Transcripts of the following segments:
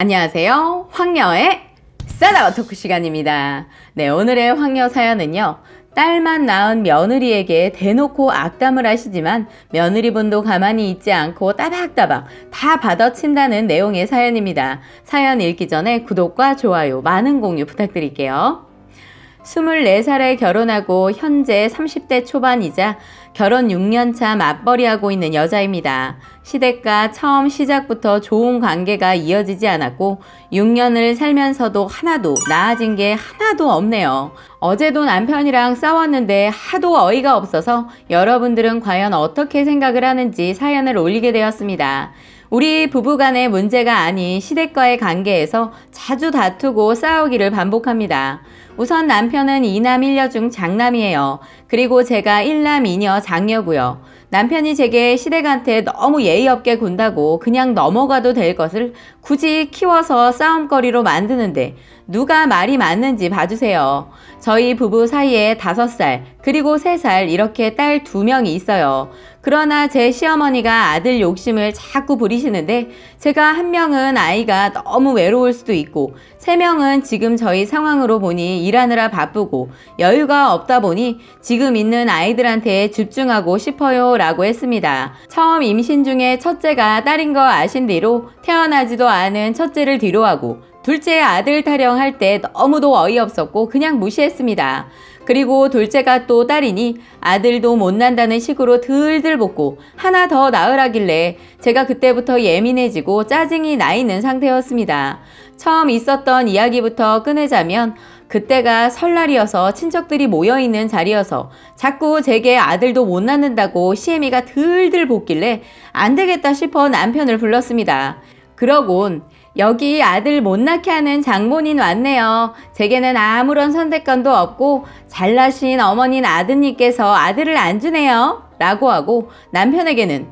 안녕하세요. 황녀의 싸다가 토크 시간입니다. 네, 오늘의 황녀 사연은요. 딸만 낳은 며느리에게 대놓고 악담을 하시지만 며느리분도 가만히 있지 않고 따박따박 다 받아친다는 내용의 사연입니다. 사연 읽기 전에 구독과 좋아요, 많은 공유 부탁드릴게요. 24살에 결혼하고 현재 30대 초반이자 결혼 6년차 맞벌이하고 있는 여자입니다. 시댁과 처음 시작부터 좋은 관계가 이어지지 않았고 6년을 살면서도 하나도 나아진 게 하나도 없네요. 어제도 남편이랑 싸웠는데 하도 어이가 없어서 여러분들은 과연 어떻게 생각을 하는지 사연을 올리게 되었습니다. 우리 부부간의 문제가 아닌 시댁과의 관계에서 자주 다투고 싸우기를 반복합니다. 우선 남편은 2남 1녀 중 장남이에요. 그리고 제가 1남 2녀 장녀고요. 남편이 제게 시댁한테 너무 예의 없게 군다고 그냥 넘어가도 될 것을 굳이 키워서 싸움거리로 만드는데 누가 말이 맞는지 봐주세요. 저희 부부 사이에 5살 그리고 3살 이렇게 딸 2명이 있어요. 그러나 제 시어머니가 아들 욕심을 자꾸 부리시는데 제가 한 명은 아이가 너무 외로울 수도 있고 3명은 지금 저희 상황으로 보니 일하느라 바쁘고 여유가 없다 보니 지금 있는 아이들한테 집중하고 싶어요 라고 했습니다. 처음 임신 중에 첫째가 딸인 거 아신 뒤로 태어나지도 않은 첫째를 뒤로하고 둘째 아들 타령할 때 너무도 어이없었고 그냥 무시했습니다. 그리고 둘째가 또 딸이니 아들도 못 난다는 식으로 들들 볶고 하나 더 낳으라길래 제가 그때부터 예민해지고 짜증이 나 있는 상태였습니다. 처음 있었던 이야기부터 꺼내자면 그때가 설날이어서 친척들이 모여있는 자리여서 자꾸 제게 아들도 못 낳는다고 시애미가 들들 볶길래 안 되겠다 싶어 남편을 불렀습니다. 그러곤 여기 아들 못 낳게 하는 장모님 왔네요. 제게는 아무런 선택권도 없고 잘나신 어머님 아드님께서 아들을 안 주네요. 라고 하고 남편에게는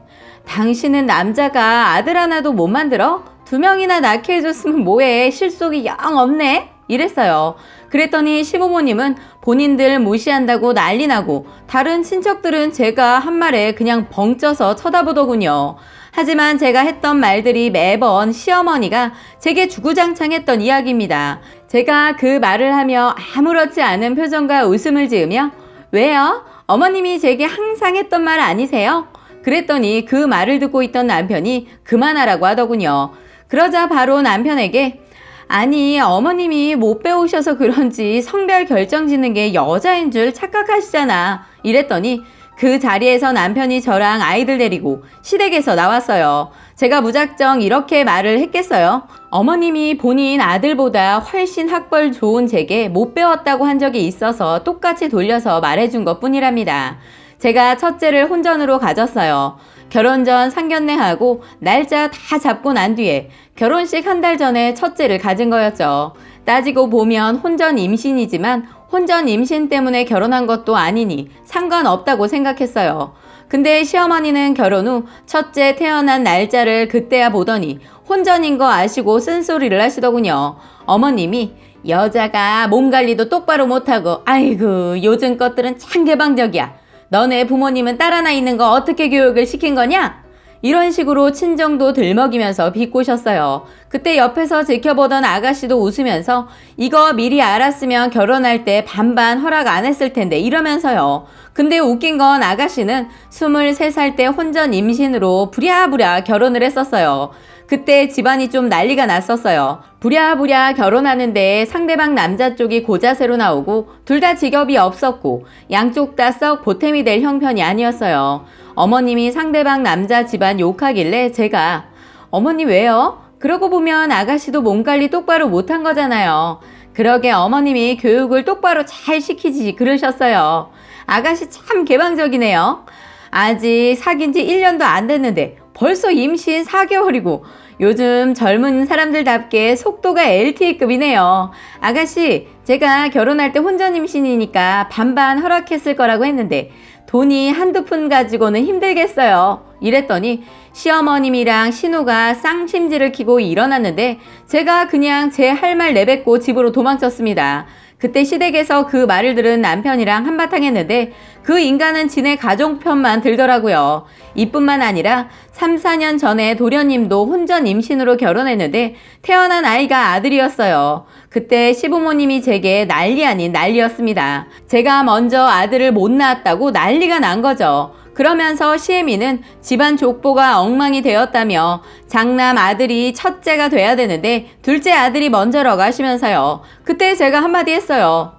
당신은 남자가 아들 하나도 못 만들어? 2명이나 낳게 해줬으면 뭐해. 실속이 영 없네. 이랬어요. 그랬더니 시부모님은 본인들 무시한다고 난리 나고 다른 친척들은 제가 한 말에 그냥 벙쪄서 쳐다보더군요. 하지만 제가 했던 말들이 매번 시어머니가 제게 주구장창했던 이야기입니다. 제가 그 말을 하며 아무렇지 않은 표정과 웃음을 지으며 왜요? 어머님이 제게 항상 했던 말 아니세요? 그랬더니 그 말을 듣고 있던 남편이 그만하라고 하더군요. 그러자 바로 남편에게 아니 어머님이 못 배우셔서 그런지 성별 결정짓는 게 여자인 줄 착각하시잖아. 이랬더니 그 자리에서 남편이 저랑 아이들 데리고 시댁에서 나왔어요. 제가 무작정 이렇게 말을 했겠어요? 어머님이 본인 아들보다 훨씬 학벌 좋은 제게 못 배웠다고 한 적이 있어서 똑같이 돌려서 말해준 것 뿐이랍니다. 제가 첫째를 혼전으로 가졌어요. 결혼 전 상견례하고 날짜 다 잡고 난 뒤에 결혼식 한 달 전에 첫째를 가진 거였죠. 따지고 보면 혼전 임신이지만 혼전 임신 때문에 결혼한 것도 아니니 상관없다고 생각했어요. 근데 시어머니는 결혼 후 첫째 태어난 날짜를 그때야 보더니 혼전인 거 아시고 쓴소리를 하시더군요. 어머님이 여자가 몸 관리도 똑바로 못하고 아이고 요즘 것들은 참 개방적이야. 너네 부모님은 딸 하나 있는 거 어떻게 교육을 시킨 거냐? 이런 식으로 친정도 들먹이면서 비꼬셨어요. 그때 옆에서 지켜보던 아가씨도 웃으면서 이거 미리 알았으면 결혼할 때 반반 허락 안 했을 텐데 이러면서요. 근데 웃긴 건 아가씨는 23살 때 혼전 임신으로 부랴부랴 결혼을 했었어요. 그때 집안이 좀 난리가 났었어요. 부랴부랴 결혼하는데 상대방 남자 쪽이 고자세로 나오고 둘 다 직업이 없었고 양쪽 다 썩 보탬이 될 형편이 아니었어요. 어머님이 상대방 남자 집안 욕하길래 제가 어머니 왜요? 그러고 보면 아가씨도 몸 관리 똑바로 못한 거잖아요. 그러게 어머님이 교육을 똑바로 잘 시키지 그러셨어요. 아가씨 참 개방적이네요. 아직 사귄 지 1년도 안 됐는데 벌써 임신 4개월이고 요즘 젊은 사람들답게 속도가 LTE급이네요. 아가씨, 제가 결혼할 때 혼전 임신이니까 반반 허락했을 거라고 했는데 돈이 한두 푼 가지고는 힘들겠어요. 이랬더니 시어머님이랑 신우가 쌍심지를 키고 일어났는데 제가 그냥 제 할 말 내뱉고 집으로 도망쳤습니다. 그때 시댁에서 그 말을 들은 남편이랑 한바탕 했는데 그 인간은 지네 가족 편만 들더라고요. 이뿐만 아니라 3, 4년 전에 도련님도 혼전 임신으로 결혼했는데 태어난 아이가 아들이었어요. 그때 시부모님이 제게 난리 아닌 난리였습니다. 제가 먼저 아들을 못 낳았다고 난리가 난 거죠. 그러면서 시애미는 집안 족보가 엉망이 되었다며 장남 아들이 첫째가 돼야 되는데 둘째 아들이 먼저라고 하시면서요. 그때 제가 한마디 했어요.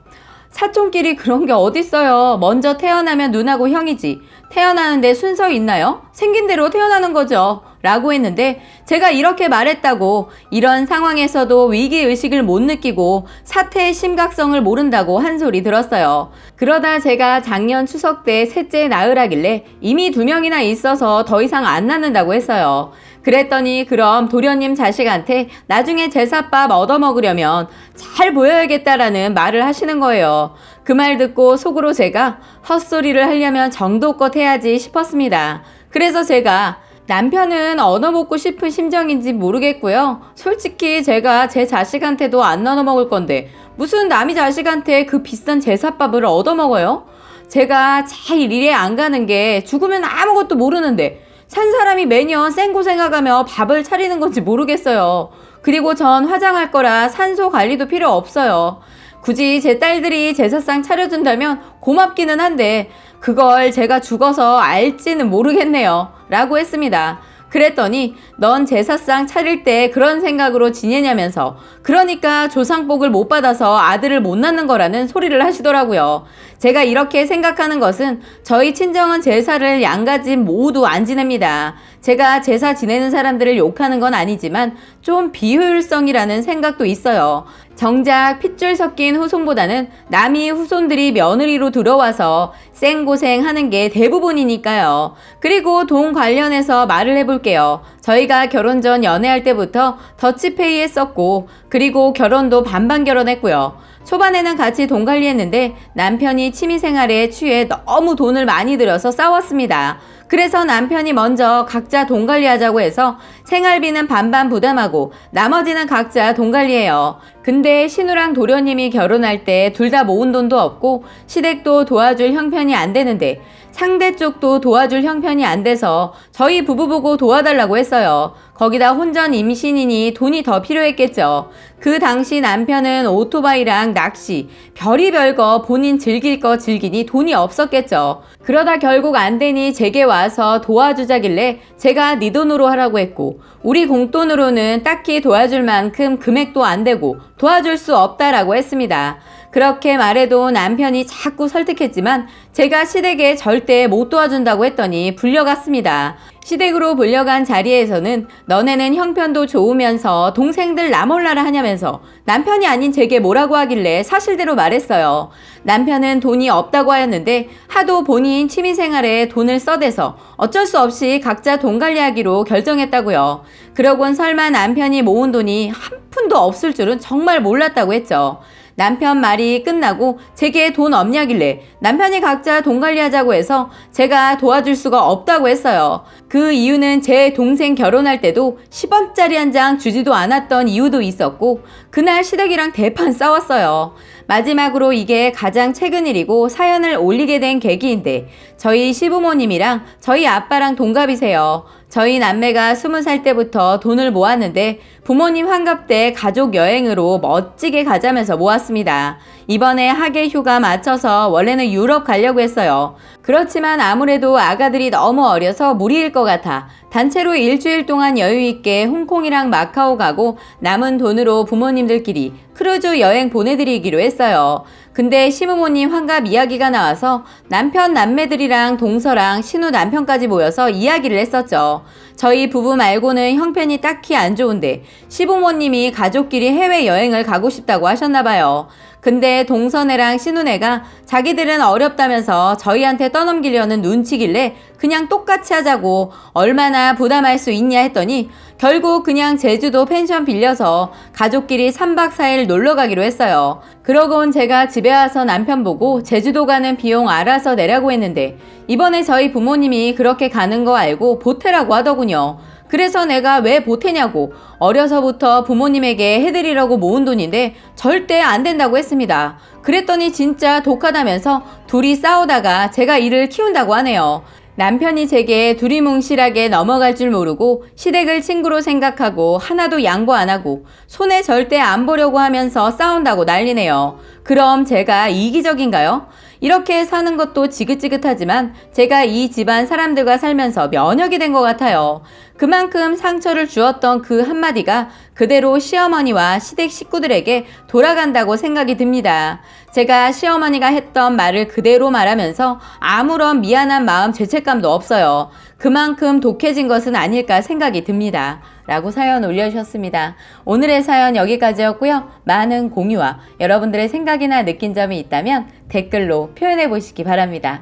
사촌끼리 그런 게 어딨어요. 먼저 태어나면 누나고 형이지. 태어나는데 순서 있나요? 생긴 대로 태어나는 거죠. 라고 했는데 제가 이렇게 말했다고 이런 상황에서도 위기의식을 못 느끼고 사태의 심각성을 모른다고 한 소리 들었어요. 그러다 제가 작년 추석 때 셋째 낳으라길래 이미 2명이나 있어서 더 이상 안 낳는다고 했어요. 그랬더니 그럼 도련님 자식한테 나중에 제사밥 얻어먹으려면 잘 보여야겠다라는 말을 하시는 거예요. 그 말 듣고 속으로 제가 헛소리를 하려면 정도껏 해야지 싶었습니다. 그래서 제가 남편은 얻어먹고 싶은 심정인지 모르겠고요. 솔직히 제가 제 자식한테도 안 나눠 먹을 건데 무슨 남이 자식한테 그 비싼 제사밥을 얻어먹어요? 제가 잘 이해 안 가는 게 죽으면 아무것도 모르는데 산 사람이 매년 생고생하가며 밥을 차리는 건지 모르겠어요. 그리고 전 화장할 거라 산소 관리도 필요 없어요. 굳이 제 딸들이 제사상 차려준다면 고맙기는 한데 그걸 제가 죽어서 알지는 모르겠네요. 라고 했습니다. 그랬더니 넌 제사상 차릴 때 그런 생각으로 지내냐면서 그러니까 조상복을 못 받아서 아들을 못 낳는 거라는 소리를 하시더라고요. 제가 이렇게 생각하는 것은 저희 친정은 제사를 양가집 모두 안 지냅니다. 제가 제사 지내는 사람들을 욕하는 건 아니지만 좀 비효율성이라는 생각도 있어요. 정작 핏줄 섞인 후손보다는 남이 후손들이 며느리로 들어와서 생고생하는 게 대부분이니까요. 그리고 돈 관련해서 말을 해볼게요. 저희가 결혼 전 연애할 때부터 더치페이 했었고 그리고 결혼도 반반 결혼했고요. 초반에는 같이 돈 관리했는데 남편이 취미생활에 취해 너무 돈을 많이 들여서 싸웠습니다. 그래서 남편이 먼저 각자 돈 관리하자고 해서 생활비는 반반 부담하고 나머지는 각자 돈 관리해요. 근데 신우랑 도련님이 결혼할 때 둘 다 모은 돈도 없고 시댁도 도와줄 형편이 안 되는데 상대 쪽도 도와줄 형편이 안 돼서 저희 부부 보고 도와달라고 했어요. 거기다 혼전 임신이니 돈이 더 필요했겠죠. 그 당시 남편은 오토바이랑 낚시, 별의별 거 본인 즐길 거 즐기니 돈이 없었겠죠. 그러다 결국 안 되니 제게 와서 도와주자길래 제가 네 돈으로 하라고 했고 우리 공돈으로는 딱히 도와줄 만큼 금액도 안 되고 도와줄 수 없다라고 했습니다. 그렇게 말해도 남편이 자꾸 설득했지만 제가 시댁에 절대 못 도와준다고 했더니 불려갔습니다. 시댁으로 불려간 자리에서는 너네는 형편도 좋으면서 동생들 나몰라라 하냐면서 남편이 아닌 제게 뭐라고 하길래 사실대로 말했어요. 남편은 돈이 없다고 하였는데 하도 본인 취미생활에 돈을 써대서 어쩔 수 없이 각자 돈 관리하기로 결정했다고요. 그러곤 설마 남편이 모은 돈이 한 푼도 없을 줄은 정말 몰랐다고 했죠. 남편 말이 끝나고 제게 돈 없냐길래 남편이 각자 돈 관리하자고 해서 제가 도와줄 수가 없다고 했어요. 그 이유는 제 동생 결혼할 때도 10원짜리 한 장 주지도 않았던 이유도 있었고 그날 시댁이랑 대판 싸웠어요. 마지막으로 이게 가장 최근 일이고 사연을 올리게 된 계기인데 저희 시부모님이랑 저희 아빠랑 동갑이세요. 저희 남매가 20살 때부터 돈을 모았는데 부모님 환갑 때 가족 여행으로 멋지게 가자면서 모았습니다. 이번에 학예 휴가 맞춰서 원래는 유럽 가려고 했어요. 그렇지만 아무래도 아가들이 너무 어려서 무리일 것 같아 단체로 일주일 동안 여유있게 홍콩이랑 마카오 가고 남은 돈으로 부모님들끼리 크루즈 여행 보내드리기로 했어요. 근데 시부모님 환갑 이야기가 나와서 남편 남매들이랑 동서랑 신우 남편까지 모여서 이야기를 했었죠. 저희 부부 말고는 형편이 딱히 안 좋은데 시부모님이 가족끼리 해외여행을 가고 싶다고 하셨나봐요. 근데 동서네랑 신우네가 자기들은 어렵다면서 저희한테 떠넘기려는 눈치길래 그냥 똑같이 하자고 얼마나 부담할 수 있냐 했더니 결국 그냥 제주도 펜션 빌려서 가족끼리 3박 4일 놀러 가기로 했어요. 그러곤 제가 집에 와서 남편 보고 제주도 가는 비용 알아서 내라고 했는데 이번에 저희 부모님이 그렇게 가는 거 알고 보태라고 하더군요. 그래서 내가 왜 보태냐고 어려서부터 부모님에게 해드리려고 모은 돈인데 절대 안 된다고 했습니다. 그랬더니 진짜 독하다면서 둘이 싸우다가 제가 이를 키운다고 하네요. 남편이 제게 두리뭉실하게 넘어갈 줄 모르고 시댁을 친구로 생각하고 하나도 양보 안 하고 손에 절대 안 보려고 하면서 싸운다고 난리네요. 그럼 제가 이기적인가요? 이렇게 사는 것도 지긋지긋하지만 제가 이 집안 사람들과 살면서 면역이 된 것 같아요. 그만큼 상처를 주었던 그 한마디가 그대로 시어머니와 시댁 식구들에게 돌아간다고 생각이 듭니다. 제가 시어머니가 했던 말을 그대로 말하면서 아무런 미안한 마음 죄책감도 없어요. 그만큼 독해진 것은 아닐까 생각이 듭니다. 라고 사연 올려주셨습니다. 오늘의 사연 여기까지였고요. 많은 공유와 여러분들의 생각이나 느낀 점이 있다면 댓글로 표현해 보시기 바랍니다.